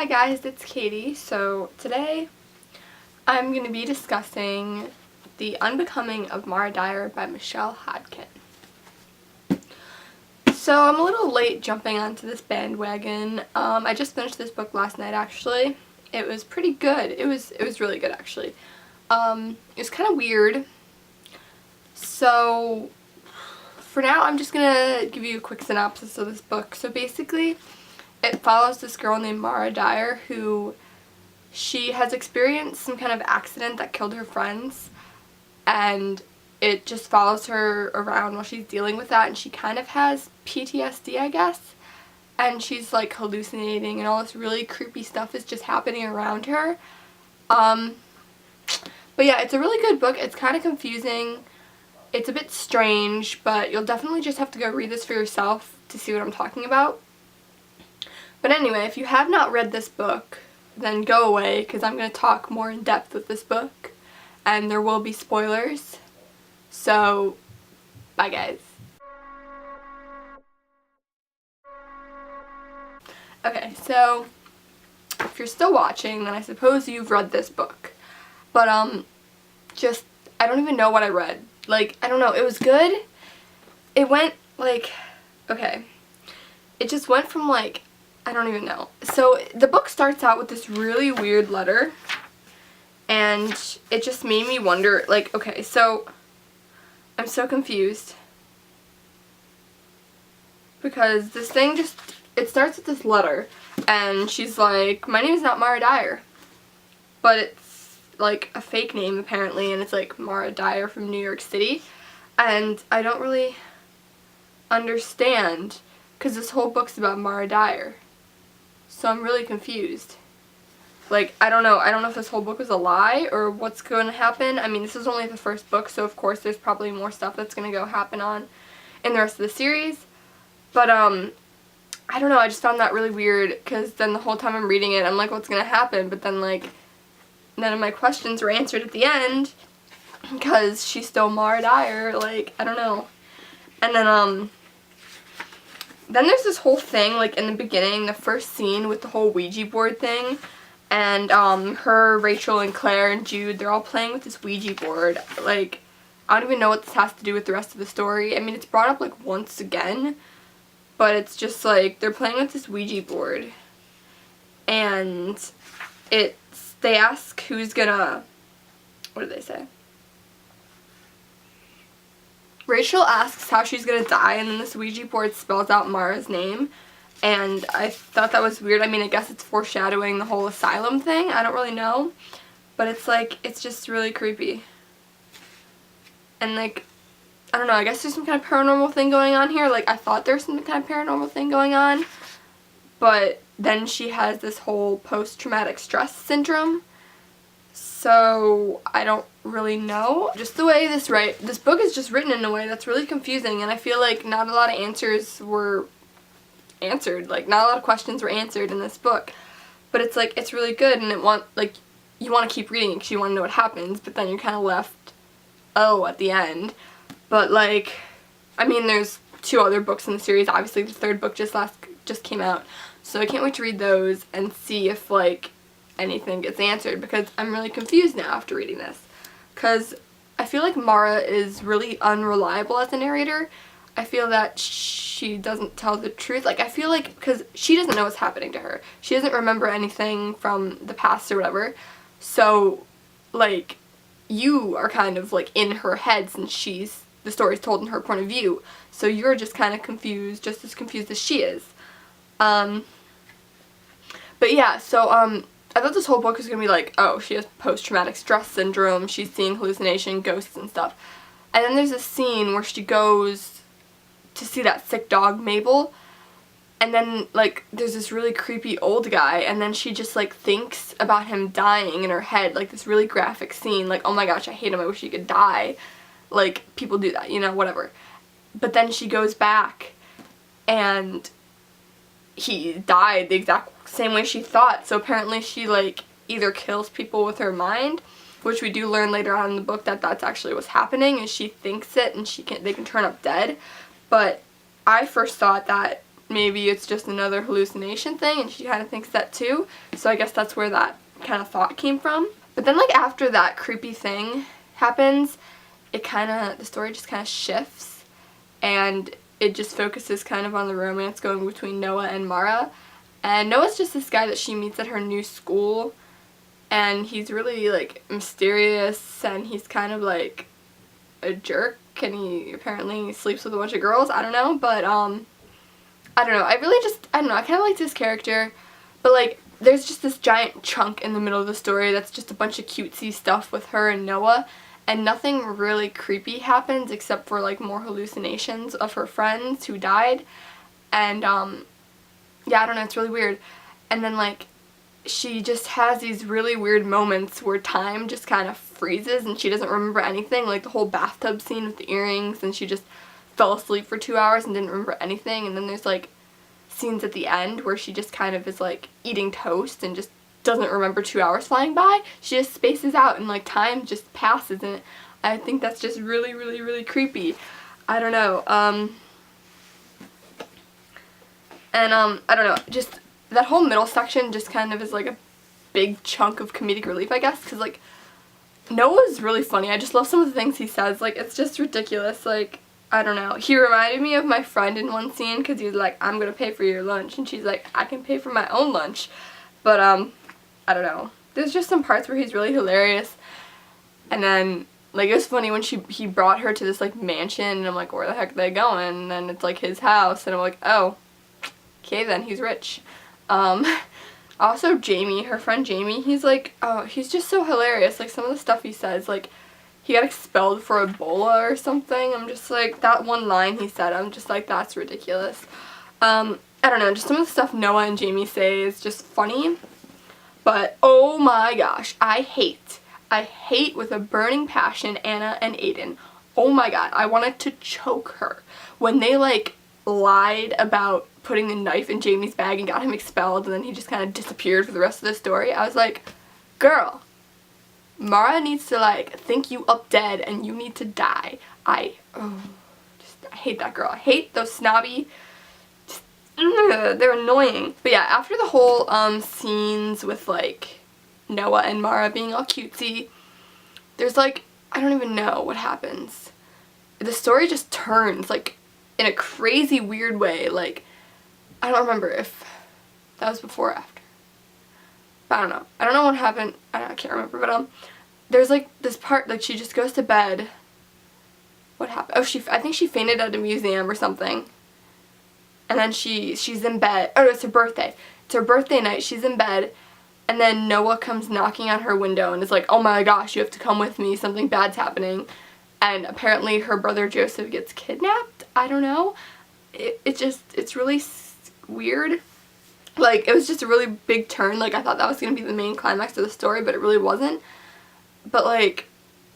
Hi guys, it's Katie. So today I'm going to be discussing The Unbecoming of Mara Dyer by Michelle Hodkin. So I'm a little late jumping onto this bandwagon. I just finished this book last night actually. It was pretty good. It was really good actually. It was kind of weird. So for now I'm just going to give you a quick synopsis of this book. So basically it follows this girl named Mara Dyer who she has experienced some kind of accident that killed her friends, and it just follows her around while she's dealing with that, and she kind of has PTSD, I guess, and she's like hallucinating and all this really creepy stuff is just happening around her. But yeah, it's a really good book. It's kind of confusing. It's a bit strange, but you'll definitely just have to go read this for yourself to see what I'm talking about. But anyway, if you have not read this book, then go away because I'm going to talk more in depth with this book and there will be spoilers. So, bye guys. Okay, so if you're still watching, then I suppose you've read this book. But I don't even know what I read. Like, I don't know, it was good. It went like, okay. It just went from like, I don't even know. So the book starts out with this really weird letter, and it just made me wonder, like, okay, so I'm so confused because this thing just, it starts with this letter, and she's like, my name is not Mara Dyer, but it's like a fake name apparently, and it's like Mara Dyer from New York City, and I don't really understand because this whole book's about Mara Dyer. So I'm really confused. Like, I don't know if this whole book was a lie or what's going to happen. I mean, this is only the first book, so of course there's probably more stuff that's going to go happen on in the rest of the series. But, I don't know, I just found that really weird because then the whole time I'm reading it, I'm like, what's going to happen? But then, like, none of my questions were answered at the end because she's still Mara Dyer. Like, I don't know. And then there's this whole thing, like, in the beginning, the first scene with the whole Ouija board thing, and, her, Rachel, and Claire, and Jude, they're all playing with this Ouija board. Like, I don't even know what this has to do with the rest of the story. I mean, it's brought up, like, once again, but it's just, like, they're playing with this Ouija board, and they ask who's gonna, what do they say? Rachel asks how she's gonna die, and then this Ouija board spells out Mara's name, and I thought that was weird. I mean, I guess it's foreshadowing the whole asylum thing. I don't really know, but it's like, it's just really creepy. And like, I don't know, I guess there's some kind of paranormal thing going on here. Like, I thought there was some kind of paranormal thing going on, but then she has this whole post-traumatic stress syndrome. So I don't really know. Just the way this book is just written in a way that's really confusing, and I feel like not a lot of answers were answered. Like, not a lot of questions were answered in this book. But it's like, it's really good, and you want to keep reading it because you want to know what happens, but then you're kind of left, oh, at the end. But like, I mean, there's 2 other books in the series. Obviously the 3rd book just came out. So I can't wait to read those and see if like anything gets answered, because I'm really confused now after reading this, because I feel like Mara is really unreliable as a narrator. I feel that she doesn't tell the truth. Like, I feel like, because she doesn't know what's happening to her, she doesn't remember anything from the past or whatever, so like, you are kind of like in her head since the story's told in her point of view, so you're just kind of confused, just as confused as she is. But yeah, so I thought this whole book was going to be like, oh, she has post-traumatic stress syndrome, she's seeing hallucination, ghosts and stuff. And then there's a scene where she goes to see that sick dog, Mabel, and then, like, there's this really creepy old guy, and then she just, like, thinks about him dying in her head, like, this really graphic scene, like, oh my gosh, I hate him, I wish he could die. Like, people do that, you know, whatever. But then she goes back, and he died the exact same way she thought. So apparently she like either kills people with her mind, which we do learn later on in the book that that's actually what's happening, and she thinks it and they can turn up dead. But I first thought that maybe it's just another hallucination thing, and she kind of thinks that too. So I guess that's where that kind of thought came from. But then, like, after that creepy thing happens, the story just kind of shifts, and it just focuses kind of on the romance going between Noah and Mara. And Noah's just this guy that she meets at her new school, and he's really, like, mysterious, and he's kind of, like, a jerk, and he apparently sleeps with a bunch of girls. I don't know, but, I don't know. I don't know. I kind of liked his character, but, like, there's just this giant chunk in the middle of the story that's just a bunch of cutesy stuff with her and Noah, and nothing really creepy happens except for, like, more hallucinations of her friends who died, and, yeah, I don't know, it's really weird. And then, like, she just has these really weird moments where time just kind of freezes and she doesn't remember anything, like the whole bathtub scene with the earrings, and she just fell asleep for 2 hours and didn't remember anything. And then there's, like, scenes at the end where she just kind of is, like, eating toast and just doesn't remember 2 hours flying by. She just spaces out and, like, time just passes, and I think that's just really, really, really creepy. I don't know. I don't know, just that whole middle section just kind of is like a big chunk of comedic relief, I guess, because, like, Noah's really funny. I just love some of the things he says. Like, it's just ridiculous. Like, I don't know. He reminded me of my friend in one scene because he was like, I'm going to pay for your lunch, and she's like, I can pay for my own lunch. But, I don't know. There's just some parts where he's really hilarious, and then, like, it was funny when he brought her to this, like, mansion, and I'm like, where the heck are they going? And then it's, like, his house, and I'm like, oh, okay then, he's rich. Also Jamie, her friend Jamie, he's like, oh, he's just so hilarious. Like, some of the stuff he says, like, he got expelled for Ebola or something. I'm just like, that one line he said, I'm just like, that's ridiculous. I don't know, just some of the stuff Noah and Jamie say is just funny. But, oh my gosh, I hate with a burning passion Anna and Aiden. Oh my god, I wanted to choke her. When they, like, lied about putting the knife in Jamie's bag and got him expelled, and then he just kind of disappeared for the rest of the story, I was like, girl, Mara needs to, like, think you up dead and you need to die. I hate that girl. I hate those snobby, they're annoying. But yeah, after the whole scenes with, like, Noah and Mara being all cutesy, there's, like, I don't even know what happens. The story just turns, like, in a crazy weird way. Like, I don't remember if that was before or after. But I don't know. I don't know what happened. I can't remember. But there's, like, this part, like, she just goes to bed. What happened? Oh, I think she fainted at a museum or something. And then she's in bed. Oh, no, it's her birthday. It's her birthday night. She's in bed. And then Noah comes knocking on her window and is like, oh my gosh, you have to come with me. Something bad's happening. And apparently her brother Joseph gets kidnapped. I don't know. It's really weird. Like, it was just a really big turn. Like, I thought that was going to be the main climax of the story, but it really wasn't. But, like,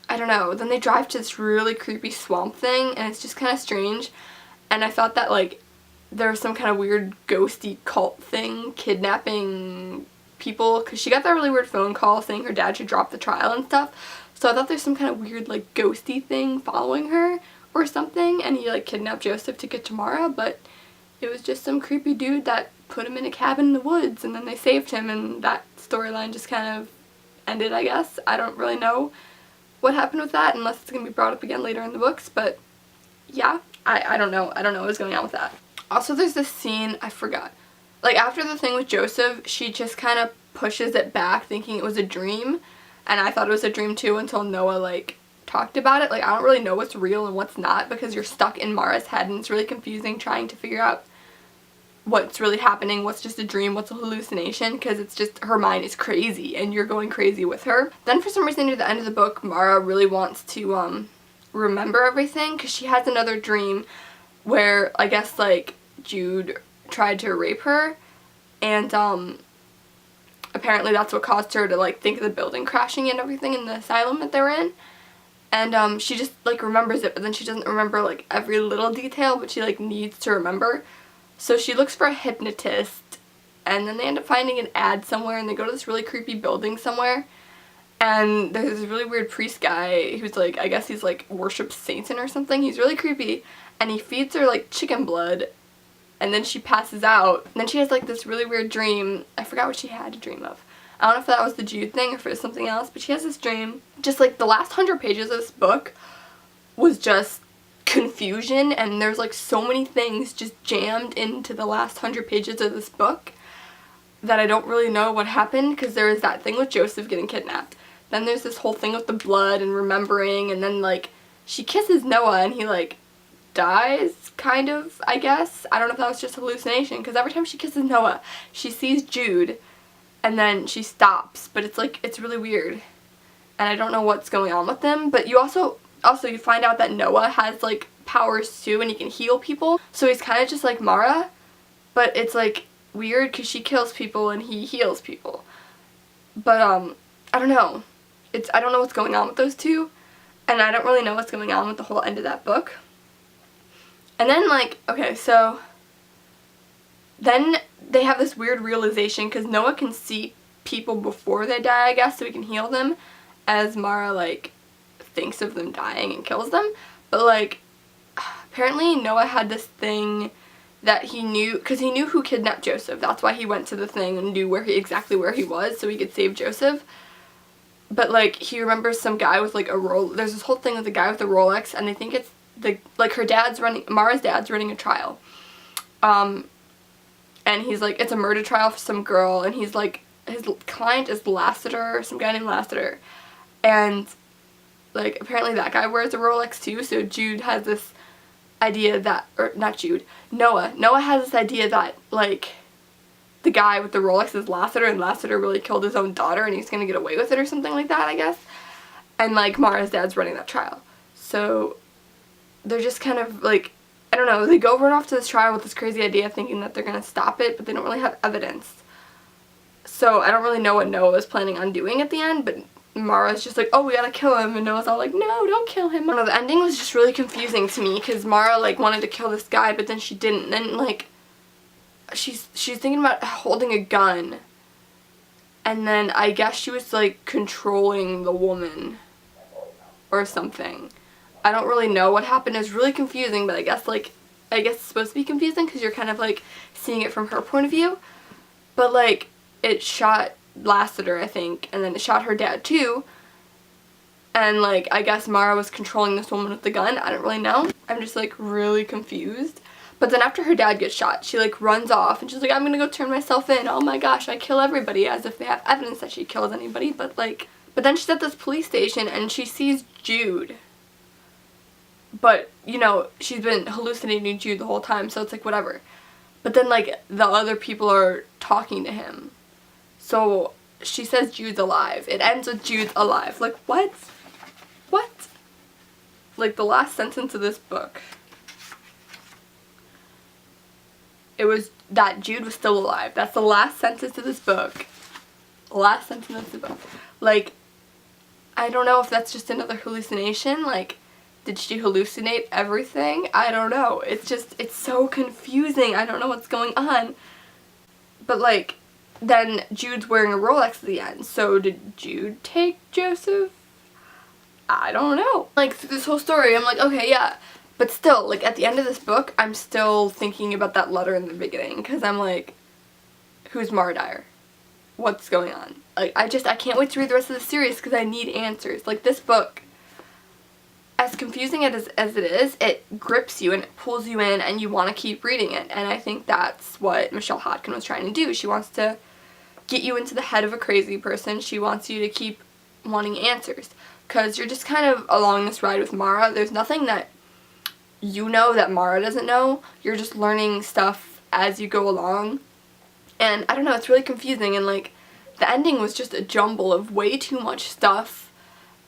I don't know. Then they drive to this really creepy swamp thing, and it's just kind of strange. And I thought that, like, there was some kind of weird ghosty cult thing kidnapping people, because she got that really weird phone call saying her dad should drop the trial and stuff. So I thought there's some kind of weird, like, ghosty thing following her or something, and he, like, kidnapped Joseph to get to Mara, but it was just some creepy dude that put him in a cabin in the woods, and then they saved him, and that storyline just kind of ended, I guess. I don't really know what happened with that, unless it's going to be brought up again later in the books, but yeah, I don't know. I don't know what was going on with that. Also, there's this scene, I forgot. Like, after the thing with Joseph, she just kind of pushes it back thinking it was a dream, and I thought it was a dream too until Noah, like, talked about it. Like, I don't really know what's real and what's not because you're stuck in Mara's head, and it's really confusing trying to figure out what's really happening, what's just a dream, what's a hallucination, because it's just, her mind is crazy and you're going crazy with her. Then for some reason near the end of the book, Mara really wants to remember everything, because she has another dream where, I guess, like, Jude tried to rape her, and apparently that's what caused her to, like, think of the building crashing and everything in the asylum that they were in. And she just, like, remembers it, but then she doesn't remember, like, every little detail, but she, like, needs to remember. So she looks for a hypnotist, and then they end up finding an ad somewhere, and they go to this really creepy building somewhere, and there's this really weird priest guy who's, like, I guess he's, like, worships Satan or something. He's really creepy, and he feeds her, like, chicken blood, and then she passes out. And then she has like this really weird dream. I forgot what she had to dream of. I don't know if that was the Jude thing or if it was something else, but she has this dream. Just like the last 100 pages of this book was just confusion, and there's like so many things just jammed into the last 100 pages of this book that I don't really know what happened, because there is that thing with Joseph getting kidnapped. Then there's this whole thing with the blood and remembering, and then like she kisses Noah and he like dies, kind of, I guess. I don't know if that was just a hallucination, because every time she kisses Noah, she sees Jude and then she stops, but it's like, it's really weird. And I don't know what's going on with them, but you also you find out that Noah has like powers too, and he can heal people. So he's kind of just like Mara, but it's like weird because she kills people and he heals people. But I don't know. I don't know what's going on with those two, and I don't really know what's going on with the whole end of that book. And then like, okay, so then they have this weird realization, because Noah can see people before they die, I guess, so he can heal them, as Mara like thinks of them dying and kills them. But like, apparently Noah had this thing that he knew, because he knew who kidnapped Joseph. That's why he went to the thing and knew exactly where he was, so he could save Joseph. But like, he remembers some guy with like a there's this whole thing with a guy with a Rolex, and they think it's Mara's dad's running a trial. And he's like, it's a murder trial for some girl, and he's like, his client is Lassiter, some guy named Lassiter. And like, apparently that guy wears a Rolex too, so Jude has this idea that, or not Jude, Noah has this idea that like the guy with the Rolex is Lassiter, and Lassiter really killed his own daughter and he's gonna get away with it or something like that, I guess. And like, Mara's dad's running that trial. So they're just kind of like, I don't know, they go run off to this trial with this crazy idea thinking that they're gonna stop it, but they don't really have evidence. So I don't really know what Noah was planning on doing at the end, but Mara's just like, oh, we gotta kill him, and Noah's all like, no, don't kill him. I don't know, the ending was just really confusing to me, because Mara like wanted to kill this guy, but then she didn't. And then like, she's thinking about holding a gun, and then I guess she was like controlling the woman or something. I don't really know what happened. It was really confusing, but I guess it's supposed to be confusing because you're kind of like seeing it from her point of view. But like, it shot Lassiter, I think, and then it shot her dad too. And like, I guess Mara was controlling this woman with the gun. I don't really know. I'm just like really confused. But then after her dad gets shot, she like runs off and she's like, I'm gonna go turn myself in. Oh my gosh, I kill everybody, as if they have evidence that she kills anybody. But then she's at this police station and she sees Jude. But, you know, she's been hallucinating Jude the whole time, so it's like, whatever. But then, like, the other people are talking to him. So she says Jude's alive. It ends with Jude's alive. Like, what? What? Like, the last sentence of this book, it was that Jude was still alive. That's the last sentence of this book. Last sentence of the book. Like, I don't know if that's just another hallucination. Like, did she hallucinate everything? I don't know. It's so confusing. I don't know what's going on. But like, then Jude's wearing a Rolex at the end. So did Jude take Joseph? I don't know. Like, through this whole story, I'm like, okay, yeah. But still, like, at the end of this book, I'm still thinking about that letter in the beginning. Because I'm like, who's Mara Dyer? What's going on? Like, I can't wait to read the rest of the series because I need answers. Like, this book, as confusing as it is, it grips you and it pulls you in and you want to keep reading it. And I think that's what Michelle Hodkin was trying to do. She wants to get you into the head of a crazy person. She wants you to keep wanting answers. Because you're just kind of along this ride with Mara. There's nothing that you know that Mara doesn't know. You're just learning stuff as you go along. And I don't know, it's really confusing. And like, the ending was just a jumble of way too much stuff.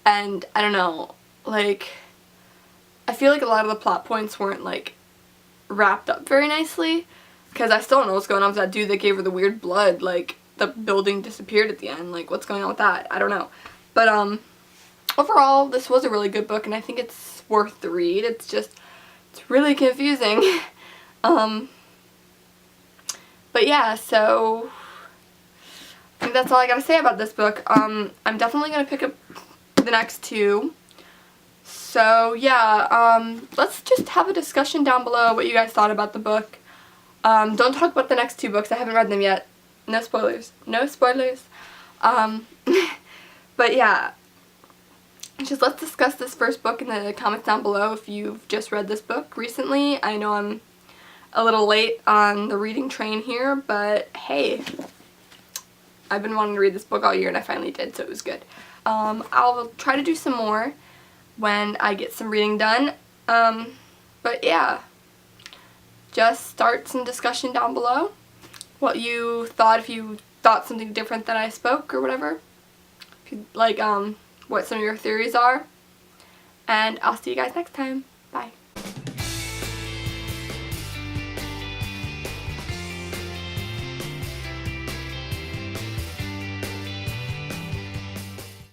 And I don't know, like, I feel like a lot of the plot points weren't like wrapped up very nicely, because I still don't know what's going on with that dude that gave her the weird blood. Like, the building disappeared at the end. Like, what's going on with that? I don't know. But overall, this was a really good book, and I think it's worth the read. It's really confusing. But yeah, so I think that's all I gotta say about this book. I'm definitely gonna pick up the next two. So yeah, let's just have a discussion down below what you guys thought about the book. Don't talk about the next 2 books. I haven't read them yet. No spoilers. No spoilers. But yeah, just let's discuss this first book in the comments down below if you've just read this book recently. I know I'm a little late on the reading train here, but hey, I've been wanting to read this book all year and I finally did, so it was good. I'll try to do some more when I get some reading done. But yeah, just start some discussion down below. What you thought, if you thought something different that I spoke or whatever. If you like, what some of your theories are. And I'll see you guys next time. Bye.